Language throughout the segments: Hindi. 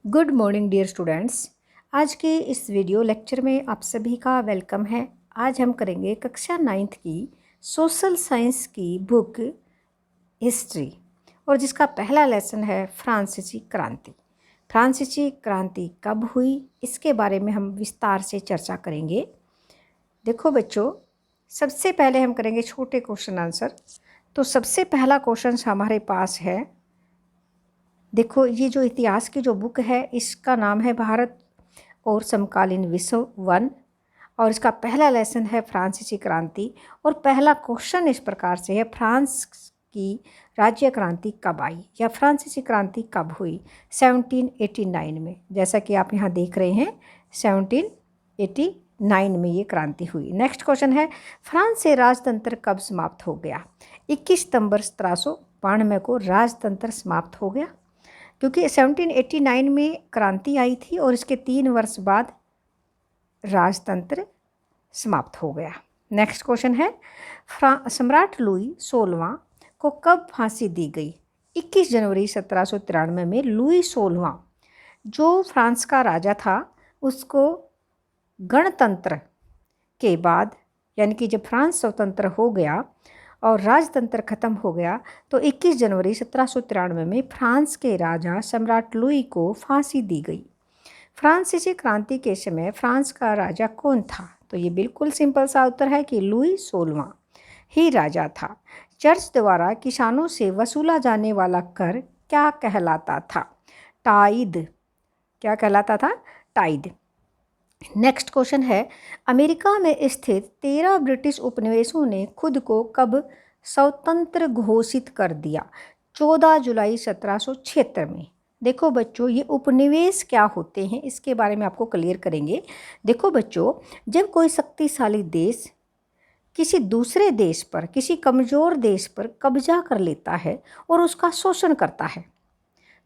Good morning dear students. आज के इस वीडियो लेक्चर में आप सभी का वेलकम है। आज हम करेंगे कक्षा 9th की सोशल साइंस की बुक हिस्ट्री, और जिसका पहला लेसन है फ्रांसीसी क्रांति। फ्रांसीसी क्रांति कब हुई, इसके बारे में हम विस्तार से चर्चा करेंगे। देखो बच्चों, सबसे पहले हम करेंगे छोटे क्वेश्चन आंसर। तो सबसे पहला क्वेश्चन हमारे पास है, देखो ये जो इतिहास की जो बुक है इसका नाम है भारत और समकालीन विश्व 1, और इसका पहला लेसन है फ्रांसीसी क्रांति। और पहला क्वेश्चन इस प्रकार से है, फ्रांस की राज्य क्रांति कब आई या फ्रांसीसी क्रांति कब हुई? 1789 में। जैसा कि आप यहाँ देख रहे हैं 1789 में ये क्रांति हुई। नेक्स्ट क्वेश्चन है, फ्रांस से राजतंत्र कब समाप्त हो गया? 21 सितंबर 1792 को राजतंत्र समाप्त हो गया, क्योंकि 1789 में क्रांति आई थी और इसके 3 वर्ष बाद राजतंत्र समाप्त हो गया। नेक्स्ट क्वेश्चन है, सम्राट लुई 16वां को कब फांसी दी गई? 21 जनवरी 1793 में लुई 16वां जो फ्रांस का राजा था उसको गणतंत्र के बाद, यानी कि जब फ्रांस स्वतंत्र हो गया और राजतंत्र खत्म हो गया, तो 21 जनवरी 1793 में फ्रांस के राजा सम्राट लुई को फांसी दी गई। फ्रांसीसी क्रांति के समय फ्रांस का राजा कौन था? तो ये बिल्कुल सिंपल सा उत्तर है कि लुई 16वां ही राजा था। चर्च द्वारा किसानों से वसूला जाने वाला कर क्या कहलाता था? टाइद। क्या कहलाता था? टाइद। नेक्स्ट क्वेश्चन है, अमेरिका में स्थित 13 ब्रिटिश उपनिवेशों ने खुद को कब स्वतंत्र घोषित कर दिया? 14 जुलाई 1776 में। देखो बच्चों, ये उपनिवेश क्या होते हैं इसके बारे में आपको क्लियर करेंगे। देखो बच्चों, जब कोई शक्तिशाली देश किसी दूसरे देश पर, किसी कमज़ोर देश पर कब्जा कर लेता है और उसका शोषण करता है,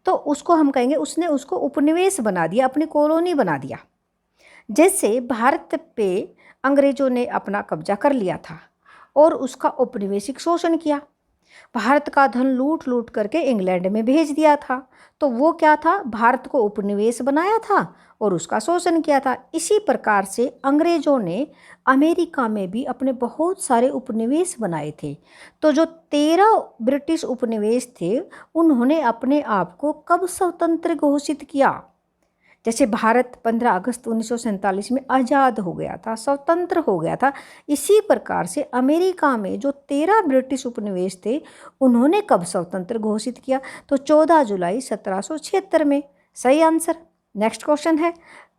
तो उसको हम कहेंगे उसने उसको उपनिवेश बना दिया, अपनी कॉलोनी बना दिया। जैसे भारत पे अंग्रेज़ों ने अपना कब्जा कर लिया था और उसका औपनिवेशिक शोषण किया, भारत का धन लूट लूट करके इंग्लैंड में भेज दिया था, तो वो क्या था? भारत को उपनिवेश बनाया था और उसका शोषण किया था। इसी प्रकार से अंग्रेज़ों ने अमेरिका में भी अपने बहुत सारे उपनिवेश बनाए थे। तो जो 13 ब्रिटिश उपनिवेश थे उन्होंने अपने आप को कब स्वतंत्र घोषित किया? जैसे भारत 15 अगस्त 1947 में आज़ाद हो गया था, स्वतंत्र हो गया था, इसी प्रकार से अमेरिका में जो 13 ब्रिटिश उपनिवेश थे उन्होंने कब स्वतंत्र घोषित किया? तो 14 जुलाई 1776 में। सही आंसर। नेक्स्ट क्वेश्चन है,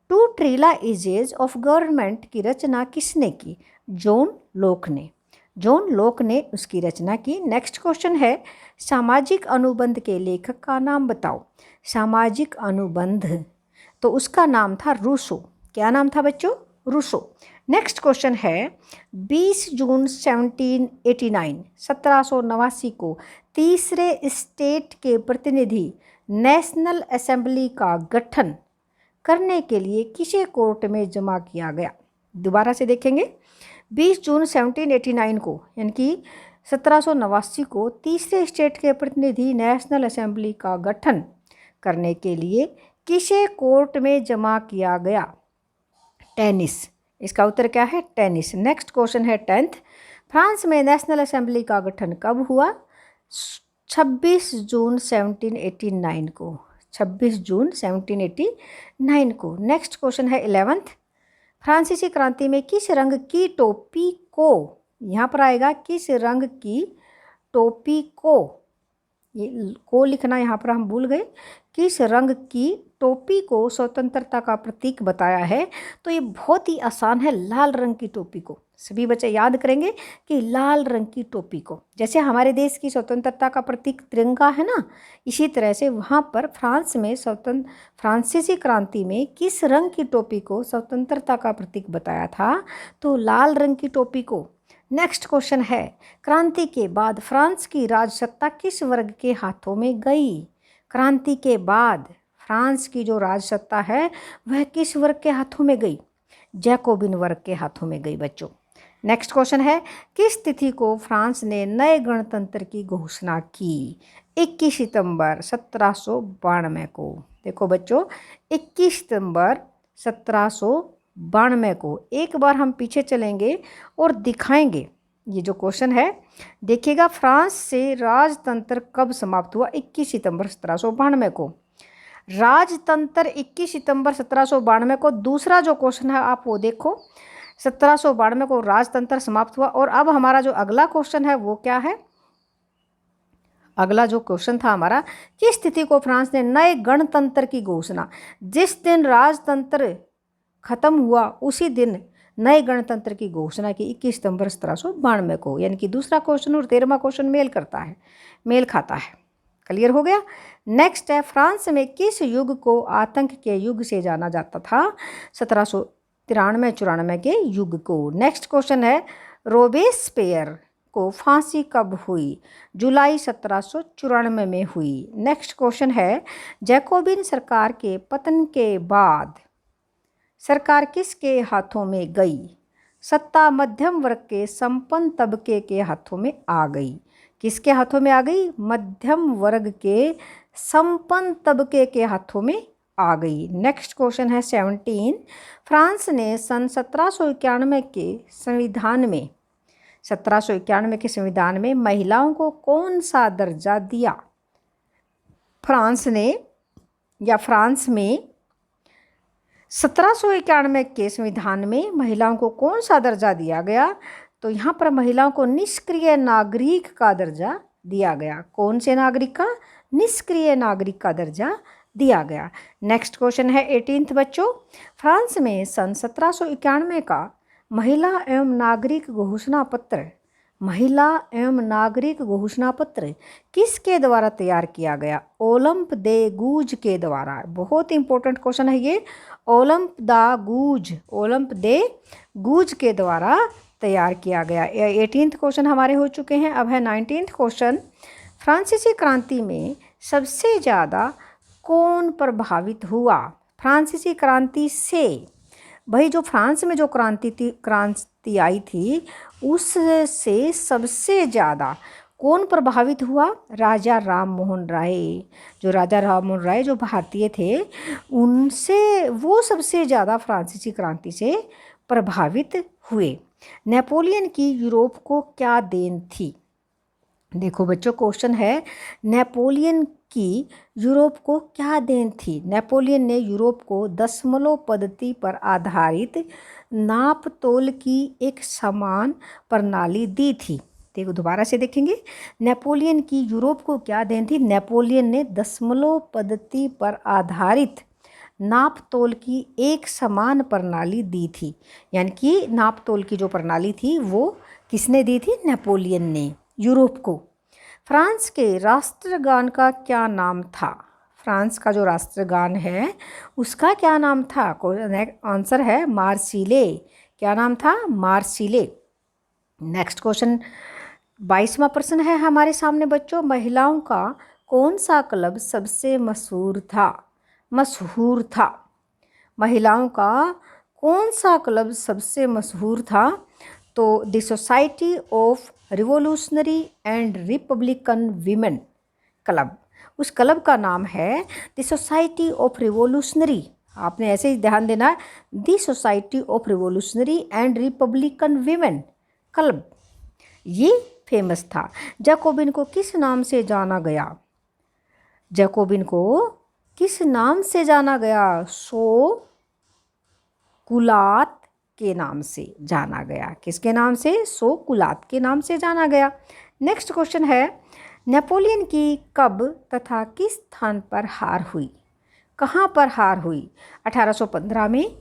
टू ट्रिलॉजीज ऑफ गवर्नमेंट की रचना किसने की? जॉन लोक ने। जॉन लोक ने उसकी रचना की। नेक्स्ट क्वेश्चन है, सामाजिक अनुबंध के लेखक का नाम बताओ। सामाजिक अनुबंध, तो उसका नाम था रूसो। क्या नाम था बच्चों? रूसो। नेक्स्ट क्वेश्चन है, 20 जून 1789 को तीसरे स्टेट के प्रतिनिधि नेशनल असेंबली का गठन करने के लिए किसे कोर्ट में जमा किया गया? दोबारा से देखेंगे, 20 जून 1789 को, यानी कि 1789 को तीसरे स्टेट के प्रतिनिधि नेशनल असेंबली का गठन करने के लिए किसे कोर्ट में जमा किया गया? टेनिस। इसका उत्तर क्या है? टेनिस। नेक्स्ट क्वेश्चन है 10th, फ्रांस में नेशनल असेंबली का गठन कब हुआ? 26 जून 1789 को। 26 जून 1789 को। नेक्स्ट क्वेश्चन है 11th, फ्रांसीसी क्रांति में किस रंग की टोपी को, यहाँ पर आएगा किस रंग की टोपी को, ये को लिखना यहाँ पर हम भूल गए, किस रंग की टोपी को स्वतंत्रता का प्रतीक बताया है? तो ये बहुत ही आसान है, लाल रंग की टोपी को। सभी बच्चे याद करेंगे कि लाल रंग की टोपी को, जैसे हमारे देश की स्वतंत्रता का प्रतीक तिरंगा है ना, इसी तरह से वहाँ पर फ्रांस में फ्रांसीसी क्रांति में किस रंग की टोपी को स्वतंत्रता का प्रतीक बताया था? तो लाल रंग की टोपी को। नेक्स्ट क्वेश्चन है, क्रांति के बाद फ्रांस की राजसत्ता किस वर्ग के हाथों में गई? क्रांति के बाद फ्रांस की जो राजसत्ता है वह किस वर्ग के हाथों में गई? जैकोबिन वर्ग के हाथों में गई बच्चों। नेक्स्ट क्वेश्चन है, किस तिथि को फ्रांस ने नए गणतंत्र की घोषणा की? 21 सितंबर 1792 को। देखो बच्चों, 21 सितंबर 1792 को, एक बार हम पीछे चलेंगे और दिखाएंगे ये जो क्वेश्चन है। देखिएगा, फ्रांस से राजतंत्र कब समाप्त हुआ? 21 सितंबर 1792 को। राजतंत्र 21 सितंबर 1792 को। दूसरा जो क्वेश्चन है आप वो देखो, 1792 को राजतंत्र समाप्त हुआ। और अब हमारा जो अगला क्वेश्चन है वो क्या है? अगला जो क्वेश्चन था हमारा, किस स्थिति को फ्रांस ने नए गणतंत्र की घोषणा? जिस दिन राजतंत्र खत्म हुआ उसी दिन नए गणतंत्र की घोषणा की, 21 सितंबर 1792 को। यानी कि दूसरा क्वेश्चन और 13वां क्वेश्चन मेल करता है, मेल खाता है। क्लियर हो गया? नेक्स्ट है, फ्रांस में किस युग को आतंक के युग से जाना जाता था? 1793-94 के युग को। नेक्स्ट क्वेश्चन है, रोबेस्पियर को फांसी कब हुई? जुलाई 1794 में हुई। नेक्स्ट क्वेश्चन है, जैकोबिन सरकार के पतन के बाद सरकार किसके हाथों में गई? सत्ता मध्यम वर्ग के संपन्न तबके के हाथों में आ गई। किसके हाथों में आ गई? मध्यम वर्ग के संपन्न तबके के हाथों में आ गई। नेक्स्ट क्वेश्चन है 17, फ्रांस ने सन 1791 के संविधान में 1791 के संविधान में महिलाओं को कौन सा दर्जा दिया? फ्रांस में 1791 के संविधान में महिलाओं को कौन सा दर्जा दिया गया? तो यहाँ पर महिलाओं को निष्क्रिय नागरिक का दर्जा दिया गया। कौन से नागरिक का? निष्क्रिय नागरिक का दर्जा दिया गया। नेक्स्ट क्वेश्चन है 18 बच्चों, फ्रांस में सन 1791 का महिला एवं नागरिक घोषणा पत्र किसके द्वारा तैयार किया गया? ओलंप दे गूज के द्वारा। बहुत इंपॉर्टेंट क्वेश्चन है ये। ओलंप दे गूज के द्वारा तैयार किया गया। 18th क्वेश्चन हमारे हो चुके हैं। अब है 19th क्वेश्चन, फ्रांसीसी क्रांति में सबसे ज़्यादा कौन प्रभावित हुआ? फ्रांसीसी क्रांति से, भाई जो फ्रांस में जो क्रांति आई थी उससे सबसे ज़्यादा कौन प्रभावित हुआ? राजा राम मोहन राय। जो राजा राम मोहन राय जो भारतीय थे, उनसे वो सबसे ज़्यादा फ्रांसीसी क्रांति से प्रभावित हुए। नेपोलियन की यूरोप को क्या देन थी? देखो बच्चों, क्वेश्चन है, नेपोलियन की यूरोप को क्या देन थी? नेपोलियन ने यूरोप को दशमलव पद्धति पर आधारित नाप तोल की एक समान प्रणाली दी थी। देखो दोबारा से देखेंगे, नेपोलियन की यूरोप को क्या देन थी? नेपोलियन ने दशमलव पद्धति पर आधारित नाप तोल की एक समान प्रणाली दी थी। यानी कि नाप तोल की जो प्रणाली थी वो किसने दी थी? नेपोलियन ने यूरोप को। फ्रांस के राष्ट्रगान का क्या नाम था? फ्रांस का जो राष्ट्रगान है उसका क्या नाम था? आंसर है मार्सिले। क्या नाम था? मार्सिले। नेक्स्ट क्वेश्चन 22वां प्रश्न है हमारे सामने बच्चों, महिलाओं का कौन सा क्लब सबसे मशहूर था? महिलाओं का कौन सा क्लब सबसे मशहूर था? तो the society of revolutionary and Republican women club, उस क्लब का नाम है द सोसाइटी ऑफ रिवोल्यूशनरी। आपने ऐसे ही ध्यान देना है, the society of revolutionary and Republican women club, ये फेमस था। जैकोबिन को किस नाम से जाना गया? जैकोबिन को किस नाम से जाना गया? सोकुलात के नाम से जाना गया। किसके नाम से? सोकुलात के नाम से जाना गया। नेक्स्ट क्वेश्चन है, नेपोलियन की कब तथा किस स्थान पर हार हुई? कहाँ पर हार हुई? 1815 में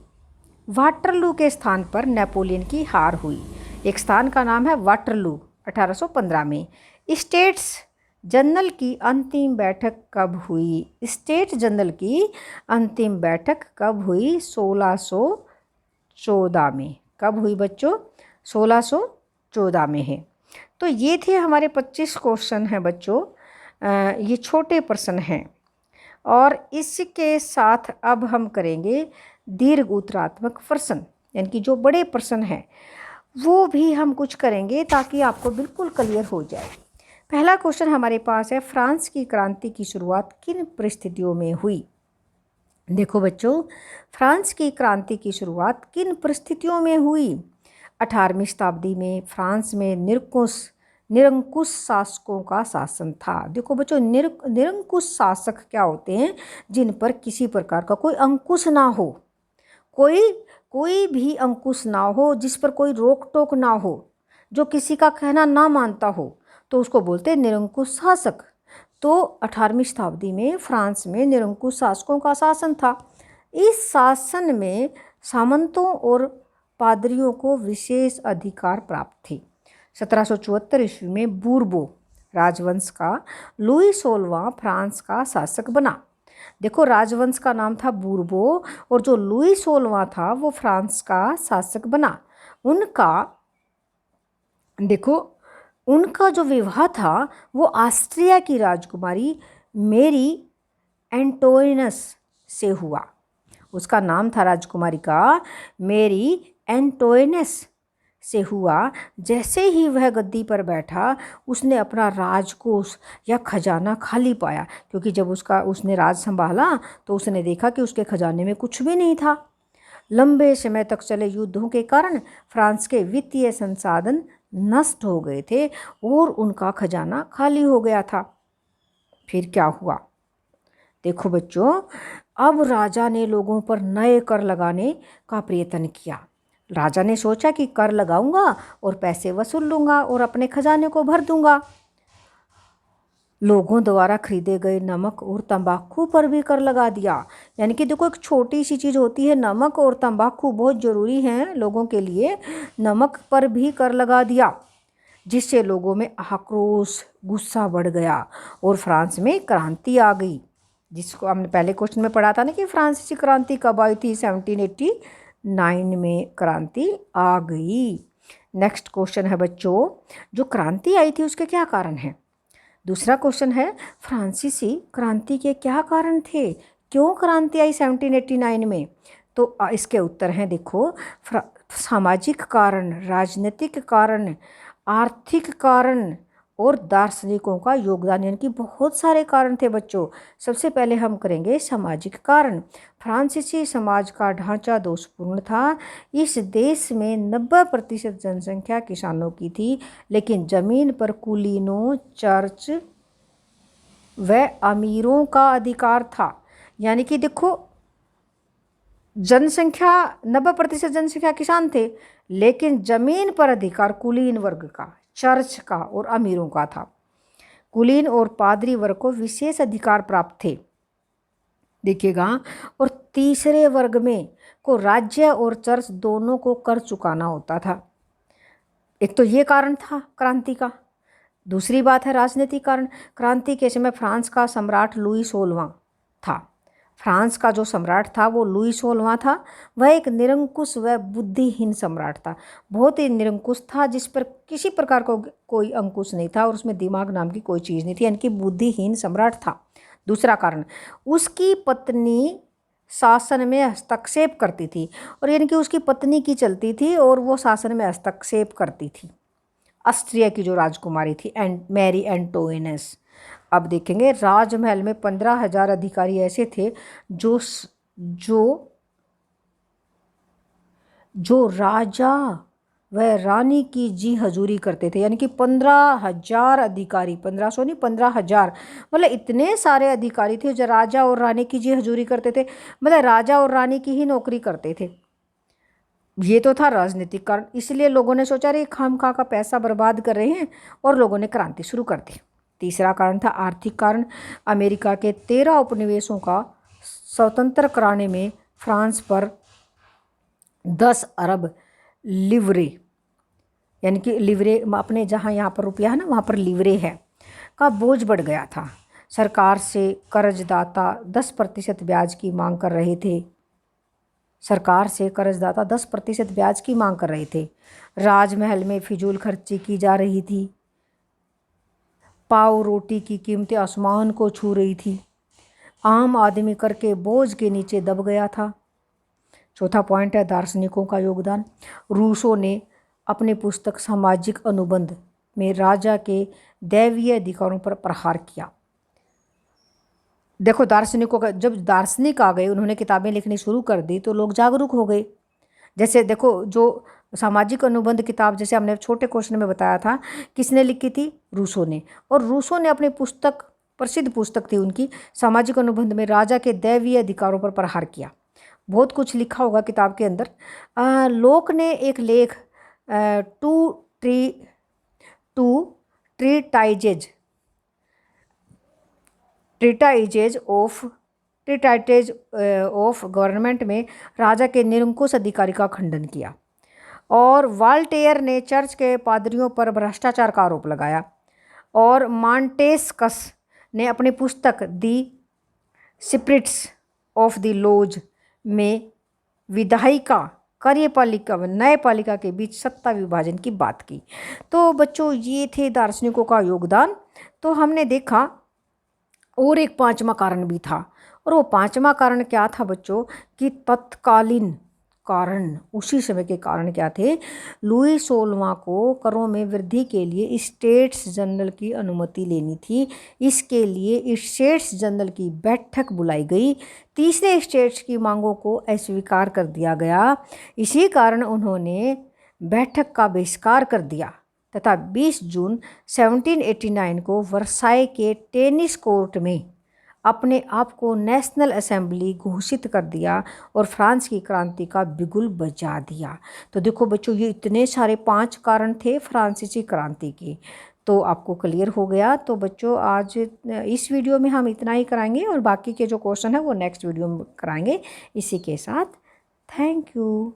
वाटरलू के स्थान पर नेपोलियन की हार हुई। एक स्थान का नाम है वाटरलू, 1815 में। स्टेट्स जनरल की अंतिम बैठक कब हुई? स्टेट जनरल की अंतिम बैठक कब हुई? 1614 में। कब हुई बच्चों? 1614 में है। तो ये थे हमारे 25 क्वेश्चन हैं बच्चों। ये छोटे प्रश्न हैं और इसके साथ अब हम करेंगे दीर्घ उत्तरात्मक प्रश्न, यानी कि जो बड़े प्रश्न हैं वो भी हम कुछ करेंगे ताकि आपको बिल्कुल क्लियर हो जाए। पहला क्वेश्चन हमारे पास है, फ्रांस की क्रांति की शुरुआत किन परिस्थितियों में हुई? देखो बच्चों, फ्रांस की क्रांति की शुरुआत किन परिस्थितियों में हुई? 18वीं शताब्दी में फ्रांस में निरंकुश शासकों का शासन था। देखो बच्चों, निरंकुश शासक क्या होते हैं? जिन पर किसी प्रकार का कोई अंकुश ना हो, कोई कोई भी अंकुश ना हो, जिस पर कोई रोक टोक ना हो, जो किसी का कहना ना मानता हो, तो उसको बोलते हैं निरंकुश शासक। तो 18वीं शताब्दी में फ्रांस में निरंकुश शासकों का शासन था। इस शासन में सामंतों और पादरियों को विशेष अधिकार प्राप्त थे। 1774 ईस्वी में बूर्बो राजवंश का लुई 16वां फ्रांस का शासक बना। देखो, राजवंश का नाम था बूर्बो और जो लुई 16वां था वो फ्रांस का शासक बना। देखो, उनका जो विवाह था वो ऑस्ट्रिया की राजकुमारी मेरी एंटोइनस से हुआ। उसका नाम था राजकुमारी का मेरी एंटोइनस से हुआ। जैसे ही वह गद्दी पर बैठा, उसने अपना राजकोष या खजाना खाली पाया, क्योंकि जब उसने राज संभाला तो उसने देखा कि उसके खजाने में कुछ भी नहीं था। लंबे समय तक चले युद्धों के कारण फ्रांस के वित्तीय संसाधन नष्ट हो गए थे और उनका खजाना खाली हो गया था। फिर क्या हुआ? देखो बच्चों, अब राजा ने लोगों पर नए कर लगाने का प्रयत्न किया। राजा ने सोचा कि कर लगाऊंगा और पैसे वसूल लूंगा और अपने खजाने को भर दूंगा। लोगों द्वारा खरीदे गए नमक और तंबाकू पर भी कर लगा दिया। यानी कि देखो, एक छोटी सी चीज़ होती है नमक और तंबाकू, बहुत ज़रूरी हैं लोगों के लिए। नमक पर भी कर लगा दिया, जिससे लोगों में आक्रोश, गुस्सा बढ़ गया और फ्रांस में क्रांति आ गई। जिसको हमने पहले क्वेश्चन में पढ़ा था ना कि फ्रांसीसी क्रांति कब आई थी? 1789 में क्रांति आ गई। नेक्स्ट क्वेश्चन है बच्चों, जो क्रांति आई थी उसके क्या कारण हैं? दूसरा क्वेश्चन है, फ्रांसीसी क्रांति के क्या कारण थे? क्यों क्रांति आई 1789 में? तो इसके उत्तर हैं, देखो, सामाजिक कारण, राजनीतिक कारण, आर्थिक कारण और दार्शनिकों का योगदान, यानी कि बहुत सारे कारण थे बच्चों। सबसे पहले हम करेंगे सामाजिक कारण। फ्रांसीसी समाज का ढांचा दोषपूर्ण था। इस देश में 90% जनसंख्या किसानों की थी, लेकिन जमीन पर कुलीनों, चर्च व अमीरों का अधिकार था। यानी कि देखो, जनसंख्या 90% जनसंख्या किसान थे, लेकिन जमीन पर अधिकार कुलीन वर्ग का, चर्च का और अमीरों का था। कुलीन और पादरी वर्ग को विशेष अधिकार प्राप्त थे, देखिएगा। और तीसरे वर्ग में को राज्य और चर्च दोनों को कर चुकाना होता था। एक तो ये कारण था क्रांति का। दूसरी बात है राजनीतिक कारण। क्रांति के समय फ्रांस का सम्राट लुई 16वां था। फ्रांस का जो सम्राट था वो लुई 16वां था। वह एक निरंकुश व बुद्धिहीन सम्राट था। बहुत ही निरंकुश था, जिस पर किसी प्रकार का कोई अंकुश नहीं था और उसमें दिमाग नाम की कोई चीज़ नहीं थी, यानी कि बुद्धिहीन सम्राट था। दूसरा कारण, उसकी पत्नी शासन में हस्तक्षेप करती थी, और यानी कि उसकी पत्नी की चलती थी और वो शासन में हस्तक्षेप करती थी। ऑस्ट्रिया की जो राजकुमारी थी मैरी एंटोइनस। अब देखेंगे, राजमहल में 15,000 अधिकारी ऐसे थे जो जो जो राजा व रानी की जी हजूरी करते थे। यानी कि 15,000 अधिकारी, 1500 नहीं 15,000, मतलब इतने सारे अधिकारी थे जो राजा और रानी की जी हजूरी करते थे, मतलब राजा और रानी की ही नौकरी करते थे। ये तो था राजनीतिक कारण। इसलिए लोगों ने सोचा रे खामखा का पैसा बर्बाद कर रहे हैं, और लोगों ने क्रांति शुरू कर दी। तीसरा कारण था आर्थिक कारण। अमेरिका के 13 उपनिवेशों का स्वतंत्र कराने में फ्रांस पर 10 अरब लिवरे, यानी कि लिवरे अपने जहाँ यहाँ पर रुपया है ना वहाँ पर लिवरे है, का बोझ बढ़ गया था। सरकार से कर्जदाता 10% ब्याज की मांग कर रहे थे। सरकार से कर्जदाता 10% ब्याज की मांग कर रहे थे। राजमहल में फिजूल खर्ची की जा रही थी। पाव रोटी की कीमतें आसमान को छू रही थी। आम आदमी कर के बोझ के नीचे दब गया था। चौथा पॉइंट है दार्शनिकों का योगदान। रूसो ने अपनी पुस्तक सामाजिक अनुबंध में राजा के दैवीय अधिकारों पर प्रहार किया। देखो दार्शनिकों का, जब दार्शनिक आ गए, उन्होंने किताबें लिखनी शुरू कर दी तो लोग जागरूक हो गए। जैसे देखो, जो सामाजिक अनुबंध किताब, जैसे हमने छोटे क्वेश्चन में बताया था, किसने लिखी थी? रूसो ने। और रूसो ने अपनी पुस्तक, प्रसिद्ध पुस्तक थी उनकी, सामाजिक अनुबंध में राजा के दैवीय अधिकारों पर प्रहार किया। बहुत कुछ लिखा होगा किताब के अंदर। लोक ने एक लेख टू टू ट्रीटाइजेज ट्रीटाइजेज ऑफ गवर्नमेंट में राजा के निरंकुश अधिकारी का खंडन किया। और वाल्टेयर ने चर्च के पादरियों पर भ्रष्टाचार का आरोप लगाया। और मॉन्टेस्कस ने अपनी पुस्तक the spirit's of the laws में विधायिका, कार्यपालिका व न्यायपालिका के बीच सत्ता विभाजन की बात की। तो बच्चों, ये थे दार्शनिकों का योगदान। तो हमने देखा और एक पांचवा कारण भी था, और वो पांचवा कारण क्या था बच्चों? कि तत्कालीन कारण, उसी समय के कारण क्या थे? लुई 16वां को करों में वृद्धि के लिए स्टेट्स जनरल की अनुमति लेनी थी। इसके लिए स्टेट्स जनरल की बैठक बुलाई गई। तीसरे स्टेट्स की मांगों को अस्वीकार कर दिया गया। इसी कारण उन्होंने बैठक का बहिष्कार कर दिया तथा 20 जून 1789 को वर्साई के टेनिस कोर्ट में अपने आप को नेशनल असेंबली घोषित कर दिया और फ्रांस की क्रांति का बिगुल बजा दिया। तो देखो बच्चों, ये इतने सारे 5 कारण थे फ्रांसीसी क्रांति के। तो आपको क्लियर हो गया। तो बच्चों, आज इस वीडियो में हम इतना ही कराएंगे और बाकी के जो क्वेश्चन है वो नेक्स्ट वीडियो में कराएंगे। इसी के साथ थैंक यू।